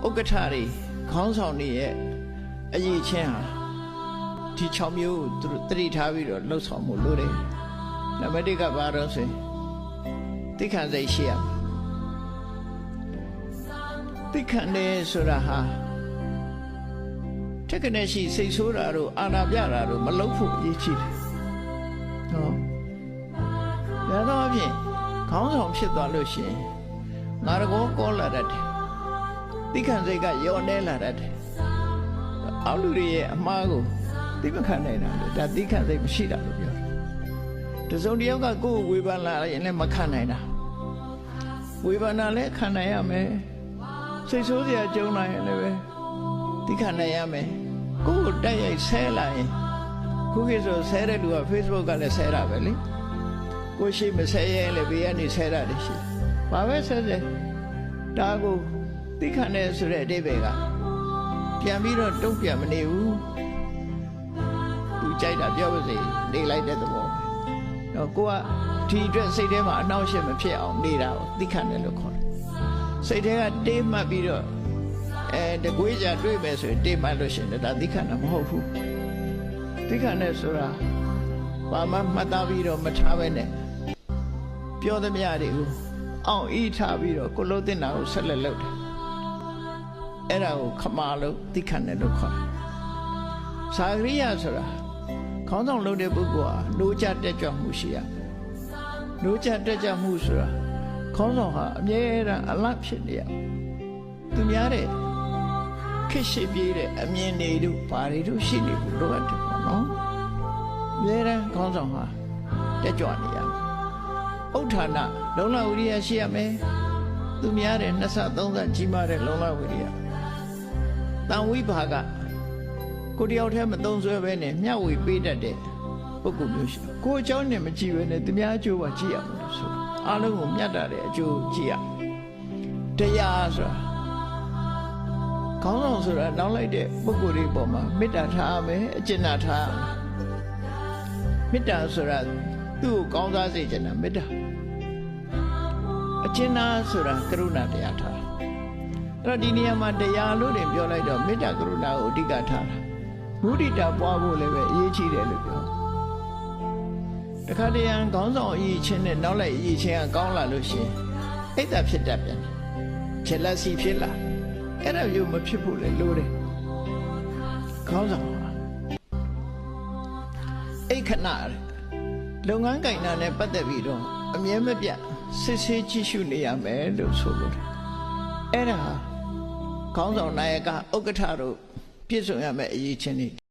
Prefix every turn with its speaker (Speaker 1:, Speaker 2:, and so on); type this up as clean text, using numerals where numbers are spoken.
Speaker 1: ဥက္ကဋ္ဌတွေခေါင်းဆောင်တွေရဲ့အရေးချင်းဟာဒီ6မျိုးကိုသူတို့တတိထားပြီးတော့လှုပ်ဆောင်မှုလို့တယ်နံပါတ်1ကဘာတော့ဆိုသိခံစိတ်ရှိရသိခံတယ်ဆိုတာဟာတက္ကနဲ့ရှိစိတ်ဆိုးတာတို့အာနာပြတာတို့မလုပ်ဖို့အရေးကြီးတယ်နော်ဒါတော့အပြင်ခေါင်းဆောင်ဖြစ်သွားလို့ရှိရင်ငါတော့ကောလာတတ်တယ်သိခံစိတ်ကယောနေလာတတ်တယ်အောက်လူတွေရဲ့အမှားကိုသိမခံနိုင်တာလေဒါသိခံစိတ်မရှိတာလို့ပြောတယ်တစုံတစ်ယောက်ကကိုယ်ဝေဖန်လာရင်လည်းမခံနိုင်တာဝေဖန်တာလည်းခံနိုင်ရမယ်စိတ်ဆိုးစရာကြုံလာရင်လည်းပဲသိခံနိုင်ရမယ်ကိုယ်ကိုတိုက်ရိုက်ဆဲလာရင်ခုခေတ်ဆိုဆဲတဲ့လူက Facebook ကလည်းဆဲတာပဲလေကိုရှိမဆဲရဲလည်းဘေးကနေဆဲတာတည်းရှိဘာပဲဆဲဆဲဒါကိုသိခံတယ်ဆိုတဲ့အဓိပ္ပာယ်ကပြန်ပြီးတော့တုံ့ပြန်မနေဘူးသူကြိုက်တာပြောပါစေနေလိုက်တဲ့သဘောတော့ကိုကဒီအတွက်စိတ်ထဲမှာအနှောင့်အယှက်မဖြစ်အောင်နေတာကိုသိခံတယ်လို့ခေါ်တယ်စိတ်ထဲကတေးမှတ်ပြီးတော့တကွေးကြတွေ့မယ်ဆိုရင်တေးမှတ်လို့ရှိရင်ဒါသိခံတာမဟုတ်ဘူးသိခံတယ်ဆိုတာဘာမှမှတ်သားပြီးတော့မထားပဲနဲ့ပြောသမျှတွေကိုအောင်ဤထားပြီးတော့ကိုလုံးတင်တာကိုဆက်လက်လုပ်တယ်အဲ့ဒါကိုခမာလို့သိခံတယ်လို့ခေါ်တယ်စာဂရိယဆိုတာခေါင်းဆောင်လုပ်တဲ့ပုဂ္ဂိုလ်ဟာနိုးကြတက်ကြွမှုရှိရနိုးကြတက်ကြွမှုဆိုတာခေါင်းဆောင်ဟာအမြဲတမ်းအလတ်ဖြစ်နေရသူများတဲ့ခက်ရှိပြေးတဲ့အမြင်တွေတို့ဘာတွေတို့ရှိနေဖို့လိုအပ်တယ်ပေါ့နော်အမြဲတမ်းခေါင်းဆောင်ဟာတက်ကြွနေရဥဋ္ဌာဏလုံလဝိရိယရှိရမယ်သူများတဲ့2ဆ3ဆကြီးမားတဲ့လုံလဝိရိယတန်ဝိဘာကကိုတယောက်တည်းမသုံးဆွဲပဲနဲ့မျှဝေပေးတတ်တဲ့ပုဂ္ဂိုလ်မျိုးရှိကိုအကြောင်းနဲ့မကြည့်ပဲနဲ့သူများအကျိုးပါကြည့်ရမှာလို့ဆိုအားလုံးကိုမြတ်တာတဲ့အကျိုးကြည့်ရတရားဆိုတာခေါင်းဆောင်ဆိုတာနောက်လိုက်တဲ့ပုဂ္ဂိုလ်တွေပေါ်မှာမေတ္တာထားရမယ်အကျဉ်းနာထားရမယ်မေတ္တာဆိုတာသူ့ကိုကောင်းစားစေချင်တာမေတ္တာအကျဉ်းနာဆိုတာကရုဏာတရားထားအဲ့တော့ဒီနေရာမှာတရားလို့တင်ပြောလိုက်တော့မေတ္တာကရုဏာကိုအဓိကထားတာမုဒိတာပွားဖို့လည်းပဲအရေးကြီးတယ်လို့ပြောတခါတရံခေါင်းဆောင်အရေးချင်းနဲ့နောက်လိုက်အရေးချင်းကကောင်းလာလို့ရှိရင်အိတ်တာဖြစ်တတ်ပြန်တယ်ချက်လက်စီဖြစ်လာအဲ့ဒါမျိုးမဖြစ်ဖို့လည်းလိုတယ်ခေါင်းဆောင်အိတ်ခဏလုပ်ငန်းကိုင်တာနဲ့ပတ်သက်ပြီးတော့အမြဲမပြတ်စစ်ဆေးကြည့်ရှုနေရမယ်လို့ဆိုလို့တယ်အဲ့ဒါခေါင်းဆောင်နာယကဥက္ကဋ္ဌတို့ပြည့်စုံရမယ့်အရေးချင်းတွေ